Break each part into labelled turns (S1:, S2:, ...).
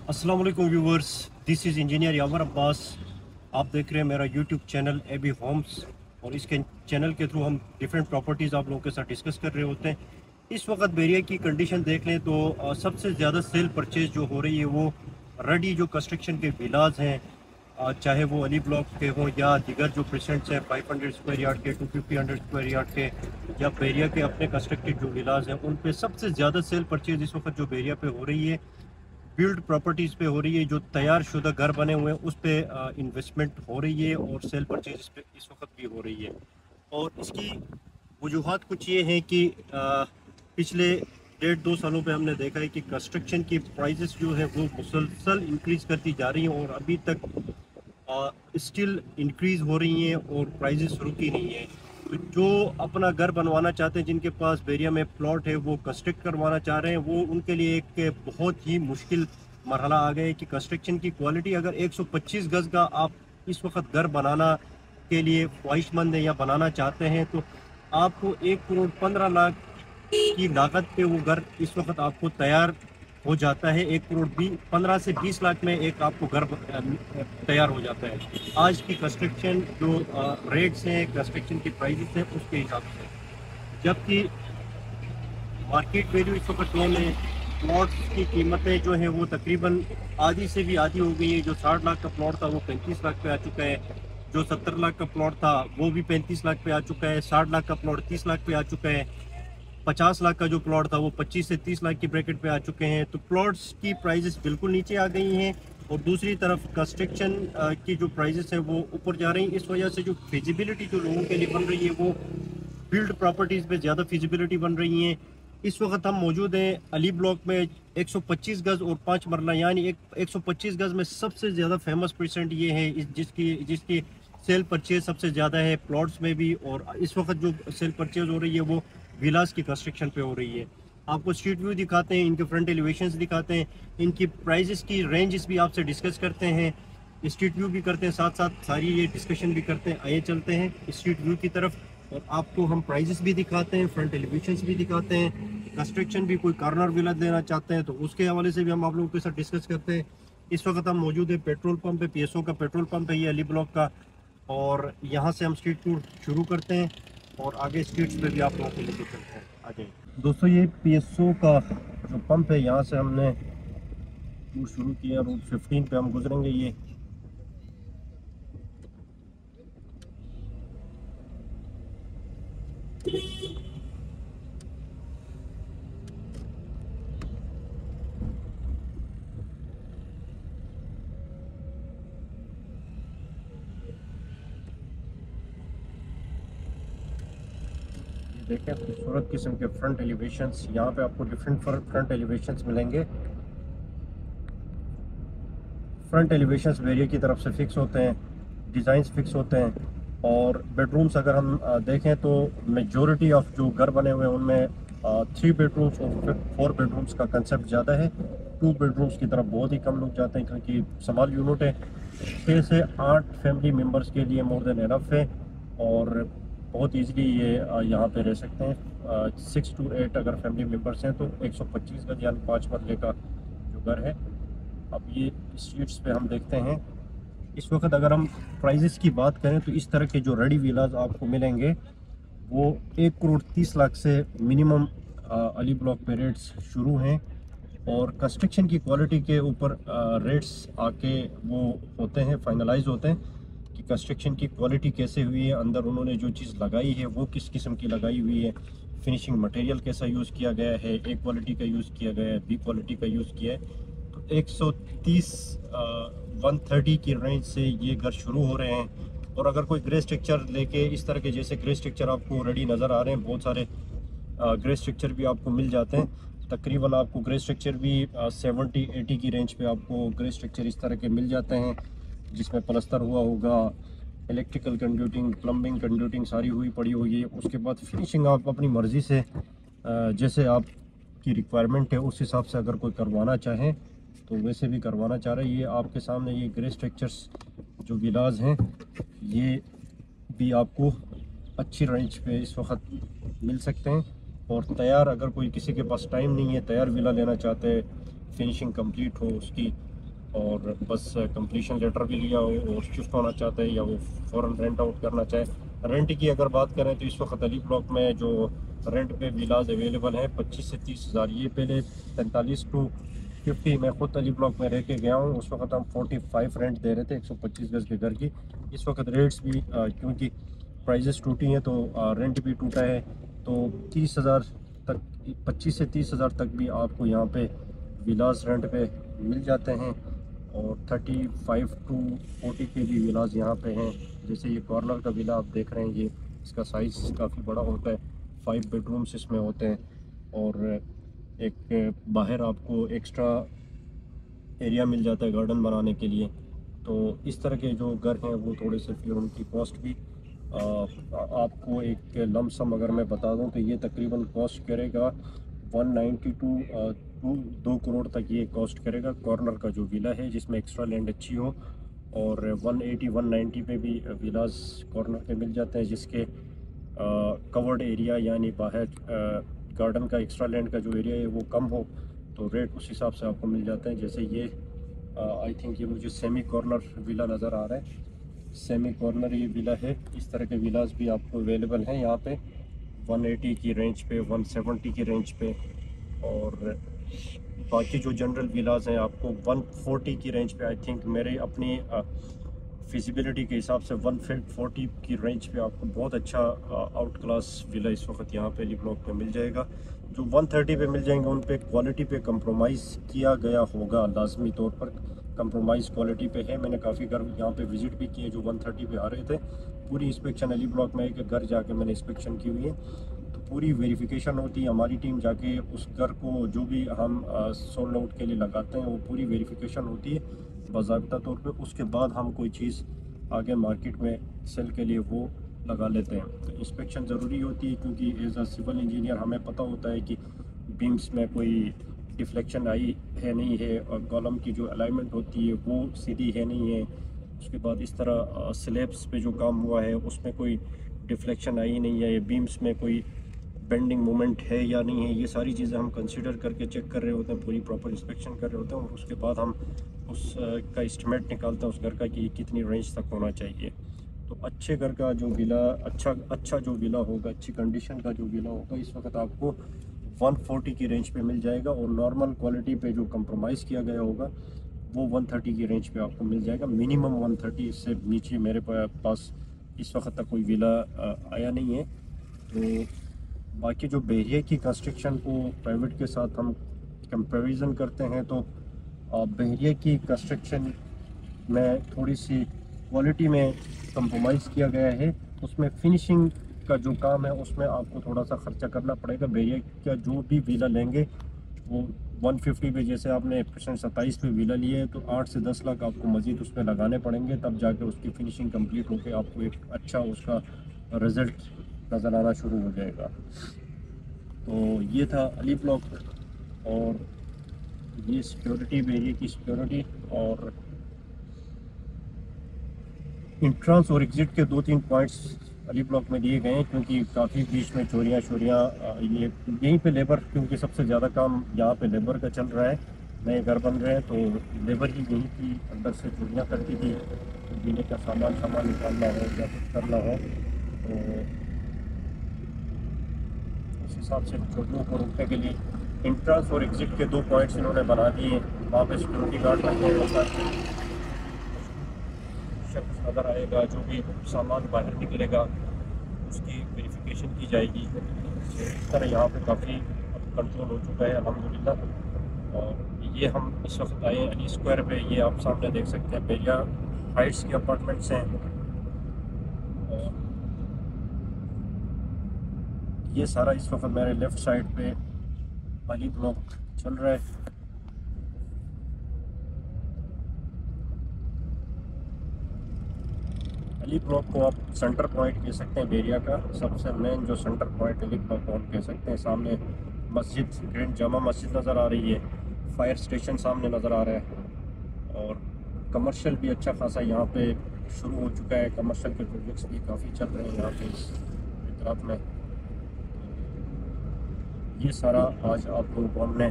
S1: अस्सलाम वालेकुम viewers, this is engineer यावर अब्बास। आप देख रहे हैं मेरा यूट्यूब चैनल एबी होम्स और इसके चैनल के थ्रू हम डिफरेंट प्रॉपर्टीज़ आप लोगों के साथ डिस्कस कर रहे होते हैं। इस वक्त बेरिया की कंडीशन देख लें तो सबसे ज़्यादा सेल परचेज जो हो रही है वो रेडी जो कंस्ट्रक्शन के विलाज हैं, चाहे वो अली ब्लॉक के हों या दिगर जो प्रेसेंट्स हैं 500 स्क्वायर यार्ड के, 250 स्क्वायर यार्ड के या बेरिया के अपने कंस्ट्रक्टेड जो विलाज हैं, उन पे सबसे ज़्यादा सेल परचेज इस वक्त जो बेरिया पे हो रही है बिल्ड प्रॉपर्टीज़ पे हो रही है। जो तैयार शुदा घर बने हुए हैं उस पर इन्वेस्टमेंट हो रही है और सेल परचेज पे इस वक्त भी हो रही है। और इसकी वजूहत कुछ ये हैं कि पिछले 1.5-2 सालों पे हमने देखा है कि कंस्ट्रक्शन की प्राइसेस जो है वो मुसलसल इंक्रीज़ करती जा रही हैं और अभी तक स्टिल इंक्रीज़ हो रही हैं और प्राइसेस रुकी नहीं है। तो जो अपना घर बनवाना चाहते हैं, जिनके पास बेरिया में प्लॉट है, वो कंस्ट्रक्ट करवाना चाह रहे हैं, वो उनके लिए एक बहुत ही मुश्किल मरहला आ गया है कि कंस्ट्रक्शन की क्वालिटी अगर 125 गज़ का आप इस वक्त घर बनाना के लिए ख्वाहिशमंद हैं या बनाना चाहते हैं तो आपको 1 करोड़ 15 लाख की लागत पे वो घर इस वक्त आपको तैयार हो जाता है। 1 करोड़ 15 से 20 लाख में एक आपको घर तैयार हो जाता है। आज की कंस्ट्रक्शन जो रेट्स हैं, कंस्ट्रक्शन की प्राइसेस हैं, उसके हिसाब से, जबकि मार्केट वैल्यू इस वक्त कम है। प्लॉट्स की कीमतें जो हैं वो तकरीबन आधी से भी आधी हो गई है। जो 60 लाख का प्लॉट था वो 35 लाख पे आ चुका है। जो 70 लाख का प्लॉट था वो भी 35 लाख पे आ चुका है। 60 लाख का प्लॉट 30 लाख पे आ चुका है। 50 लाख का जो प्लॉट था वो 25 से 30 लाख की ब्रैकेट पे आ चुके हैं। तो प्लॉट्स की प्राइजेस बिल्कुल नीचे आ गई हैं और दूसरी तरफ कंस्ट्रक्शन की जो प्राइजेस है वो ऊपर जा रही हैं। इस वजह से जो फिजिबिलिटी जो लोगों के लिए बन रही है वो बिल्ड प्रॉपर्टीज़ पे ज़्यादा फिजिबिलिटी बन रही हैं। इस वक्त हम मौजूद हैं अली ब्लॉक में। 125 गज़ और 5 मरला यानी 125 गज़ में सबसे ज़्यादा फेमस परसेंट ये है जिसकी जिसकी सेल परचेज सबसे ज़्यादा है प्लॉट्स में भी। और इस वक्त जो सेल परचेज हो रही है वो विलास की कंस्ट्रक्शन पे हो रही है। आपको स्ट्रीट व्यू दिखाते हैं, इनके फ्रंट एलिवेशंस दिखाते हैं, इनकी प्राइजेस की रेंजेस भी आपसे डिस्कस करते हैं, स्ट्रीट व्यू भी करते हैं, साथ साथ सारी ये डिस्कशन भी करते हैं। आइए चलते हैं स्ट्रीट व्यू की तरफ और आपको हम प्राइजेस भी दिखाते हैं, फ्रंट एलिवेशंस भी दिखाते हैं। कंस्ट्रक्शन भी कोई कॉर्नर विला लेना चाहते हैं तो उसके हवाले से भी हम आप लोगों के साथ डिस्कस करते हैं। इस वक्त हम मौजूद है पेट्रोल पंप पे, पीएसओ का पेट्रोल पंप है ये अली ब्लॉक का। और यहाँ से हम स्ट्रीट टूर शुरू करते हैं और आगे स्ट्रीट्स पे भी आप लोगों को लेके चलते हैं। आ जाइए दोस्तों, ये पीएसओ का जो पंप है यहाँ से हमने टूर शुरू किया। रूट 15 पे हम गुजरेंगे। ये देखें खूबसूरत किस्म के फ्रंट एलिवेशंस। यहाँ पे आपको डिफरेंट फ्रंट एलिवेशंस मिलेंगे। फ्रंट एलिवेशंस वेरिया की तरफ से फिक्स होते हैं, डिज़ाइंस फिक्स होते हैं। और बेडरूम्स अगर हम देखें तो मेजॉरिटी ऑफ जो घर बने हुए हैं उनमें 3 बेडरूम्स और 4 बेडरूम्स का कंसेप्ट ज़्यादा है। 2 बेडरूम्स की तरफ बहुत ही कम लोग जाते हैं क्योंकि स्मॉल यूनिट है। 6 से 8 फैमिली मेम्बर्स के लिए मोर देन एनफ है और बहुत ईजीली ये यहाँ पे रह सकते हैं। 6 to 8 अगर फैमिली मेम्बर्स हैं तो 125 गज यानी 5 मरले का जो घर है। अब ये स्ट्रीट्स पे हम देखते हैं। इस वक्त अगर हम प्राइजेस की बात करें तो इस तरह के जो रेडी विलाज आपको मिलेंगे वो 1 करोड़ 30 लाख से मिनिमम अली ब्लॉक पे रेट्स शुरू हैं। और कंस्ट्रक्शन की क्वालिटी के ऊपर रेट्स आके वो होते हैं, फाइनलाइज होते हैं कि कंस्ट्रक्शन की क्वालिटी कैसे हुई है, अंदर उन्होंने जो चीज़ लगाई है वो किस किस्म की लगाई हुई है, फिनिशिंग मटेरियल कैसा यूज़ किया गया है, ए क्वालिटी का यूज़ किया गया है, बी क्वालिटी का यूज़ किया है। तो 130 130 की रेंज से ये घर शुरू हो रहे हैं। और अगर कोई ग्रे स्ट्रक्चर लेके इस तरह के, जैसे ग्रे स्ट्रक्चर आपको रेडी नज़र आ रहे हैं, बहुत सारे ग्रे स्ट्रक्चर भी आपको मिल जाते हैं। तकरीबन आपको ग्रे स्ट्रक्चर भी 70-80 की रेंज पे आपको ग्रे स्ट्रक्चर इस तरह के मिल जाते हैं जिसमें प्लस्तर हुआ होगा, इलेक्ट्रिकल कंड्यूटिंग, प्लम्बिंग कंड्यूटिंग सारी हुई पड़ी होगी। उसके बाद फिनिशिंग आप अपनी मर्ज़ी से जैसे आपकी रिक्वायरमेंट है उस हिसाब से अगर कोई करवाना चाहें तो वैसे भी करवाना चाह रहे हैं। ये आपके सामने ये ग्रे स्ट्रक्चर्स जो विलाज हैं ये भी आपको अच्छी रेंज पे इस वक्त मिल सकते हैं। और तैयार, अगर कोई किसी के पास टाइम नहीं है, तैयार विला लेना चाहते हैं, फिनिशिंग कंप्लीट हो उसकी, और बस कंप्लीशन लेटर भी लिया हो और शिफ्ट होना चाहता है, या वो फ़ौरन रेंट आउट करना चाहे। रेंट की अगर बात करें तो इस वक्त अली ब्लॉक में जो रेंट पे विलाज अवेलेबल हैं 25 से 30 हज़ार। ये पहले 45 टू 50, मैं खुद अली ब्लॉक में रह के गया हूँ, उस वक्त हम 45 रेंट दे रहे थे 125 गज़ के घर की। इस वक्त रेट्स भी क्योंकि प्राइजेस टूटी हैं तो रेंट भी टूटा है, तो 30 हज़ार तक, 25 से 30 हज़ार तक भी आपको यहाँ पे विलास रेंट पे मिल जाते हैं। और 35 टू 40 के भी विलास यहाँ पे हैं। जैसे ये कॉर्नर का विला आप देख रहे हैं, ये इसका साइज़ काफ़ी बड़ा होता है, 5 बेडरूम्स इसमें होते हैं, और एक बाहर आपको एक्स्ट्रा एरिया मिल जाता है गार्डन बनाने के लिए। तो इस तरह के जो घर हैं वो थोड़े से फिर उनकी कॉस्ट भी आपको एक लमसम अगर मैं बता दूं तो ये तकरीबन कॉस्ट करेगा 190 टू 2 करोड़ तक ये कॉस्ट करेगा। कॉर्नर का जो विला है जिसमें एक्स्ट्रा लैंड अच्छी हो, और 180 190 पे भी विलास कॉर्नर पे मिल जाते हैं जिसके कवर्ड एरिया यानी बाहर गार्डन का एक्स्ट्रा लैंड का जो एरिया है वो कम हो, तो रेट उस हिसाब से आपको मिल जाते हैं। जैसे ये आई थिंक ये मुझे सेमी कॉर्नर विला नज़र आ रहा है, सेमी कॉर्नर ये विला है। इस तरह के विलास भी आपको अवेलेबल हैं यहाँ पे 180 की रेंज पे, 170 की रेंज पे, और बाकी जो जनरल विलास हैं आपको 140 की रेंज पे। आई थिंक मेरे अपनी फिजिबिलिटी के हिसाब से 140 की रेंज पे आपको बहुत अच्छा आउट क्लास विला इस वक्त यहाँ पे अली ब्लॉक में मिल जाएगा। जो 130 पे मिल जाएंगे उन पे क्वालिटी पे कंप्रोमाइज़ किया गया होगा, लाजमी तौर पर कंप्रोमाइज़ क्वालिटी पे है। मैंने काफ़ी घर यहाँ पे विज़िट भी किए जो 130 पे आ रहे थे। पूरी इंस्पेक्शन अली ब्लॉक में एक घर जाके मैंने इंस्पेक्शन की हुई है, तो पूरी वेरिफिकेशन होती है। हमारी टीम जाके उस घर को जो भी हम सोल्ड आउट के लिए लगाते हैं वो पूरी वेरिफिकेशन होती है बाज़ाब्ता तौर पे। उसके बाद हम कोई चीज़ आगे मार्केट में सेल के लिए वो लगा लेते हैं। तो इंस्पेक्शन ज़रूरी होती है क्योंकि एज अ सिविल इंजीनियर हमें पता होता है कि बीम्स में कोई डिफ्लेक्शन आई है नहीं है, और कॉलम की जो अलाइनमेंट होती है वो सीधी है नहीं है। उसके बाद इस तरह स्लैब्स पे जो काम हुआ है उसमें कोई डिफ्लेक्शन आई नहीं है, या बीम्स में कोई बेंडिंग मोमेंट है या नहीं है। ये सारी चीज़ें हम कंसिडर करके चेक कर रहे होते हैं, पूरी प्रॉपर इंस्पेक्शन कर रहे होते हैं, और उसके बाद हम उस का एस्टिमेट निकालते हैं उस घर का कि कितनी रेंज तक होना चाहिए। तो अच्छे घर का जो विला, अच्छा जो विला होगा, अच्छी कंडीशन का जो विला होगा, इस वक्त आपको 140 की रेंज पे मिल जाएगा, और नॉर्मल क्वालिटी पे जो कंप्रोमाइज़ किया गया होगा वो 130 की रेंज पे आपको मिल जाएगा, मिनिमम 130। इससे नीचे मेरे पास इस वक्त तक कोई विला आया नहीं है। तो बाकी जो बहरिया की कंस्ट्रक्शन को प्राइवेट के साथ हम कंपैरिजन करते हैं तो बहरिया की कंस्ट्रक्शन में थोड़ी सी क्वालिटी में कंप्रोमाइज़ किया गया है। उसमें फिनिशिंग का जो काम है उसमें आपको थोड़ा सा ख़र्चा करना पड़ेगा। बहरिया का जो भी विला लेंगे वो 150 पे, जैसे आपने परसेंट 27 पे विला लिए है तो 8 से 10 लाख आपको मज़ीद उस पर लगाने पड़ेंगे, तब जाके उसकी फिनिशिंग कंप्लीट होकर आपको एक अच्छा उसका रिज़ल्ट नज़र आना शुरू हो जाएगा। तो ये था अली ब्लॉक, और ये सिक्योरिटी, बहरिया की सिक्योरिटी, और इंट्रांस और एग्ज़िट के 2-3 पॉइंट्स अली ब्लॉक में दिए गए हैं, क्योंकि काफ़ी बीच में चोरियाँ ये यहीं पे लेबर, क्योंकि सबसे ज़्यादा काम यहाँ पे लेबर का चल रहा है, नए घर बन रहे हैं तो लेबर ही यहीं की अंदर से चोरियाँ करती थी, जीने का सामान निकालना हो या कुछ करना हो, तो उस हिसाब से चोरियों को रोकने के लिए इंट्रांस और एग्ज़िट के 2 पॉइंट्स इन्होंने बना दिए। वहाँ पे सिक्योरिटी गार्ड लगे हैं, शख्स नज़र आएगा, जो भी सामान बाहर निकलेगा उसकी वेरिफिकेशन की जाएगी। इस तरह यहाँ पे काफ़ी कंट्रोल हो चुका है अल्हम्दुलिल्लाह। और ये हम इस वक्त आए अली स्क्वायर पे, ये आप सामने देख सकते हैं बहरिया हाइट्स के अपार्टमेंट्स हैं, और ये सारा इस वक्त मेरे लेफ़्ट साइड पे अली ब्लॉक चल रहा है। अली ब्लॉक को आप सेंटर पॉइंट कह सकते हैं, बहरिया का सबसे मेन जो सेंटर पॉइंट अली ब्लॉक को हम कह सकते हैं। सामने मस्जिद, ग्रैंड जामा मस्जिद नज़र आ रही है, फायर स्टेशन सामने नज़र आ रहा है, और कमर्शियल भी अच्छा खासा यहाँ पे शुरू हो चुका है। कमर्शियल के प्रोजेक्ट्स भी काफ़ी चल रहे हैं यहाँ पे इस इतराफ़ में। ये सारा आज आप लोगों को हमने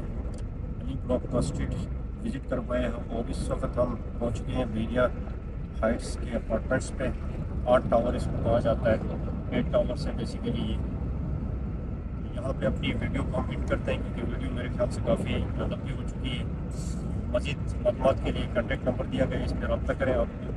S1: अली ब्लॉक का स्ट्रीट विज़िट करवाए हैं और इस वक्त हम पहुंच गए हैं बेरिया हाइट्स के अपार्टमेंट्स पे। 8 टावर इसको कहा जाता है, 8 टावर से बेसिकली ये। यहाँ पे अपनी वीडियो को हम एंड करते हैं क्योंकि वीडियो मेरे ख्याल से काफ़ी लंबी हो चुकी है। मज़ीद मालूमात के लिए कॉन्टेक्ट नंबर दिया गया है, इस पर रब्ता करें। आपको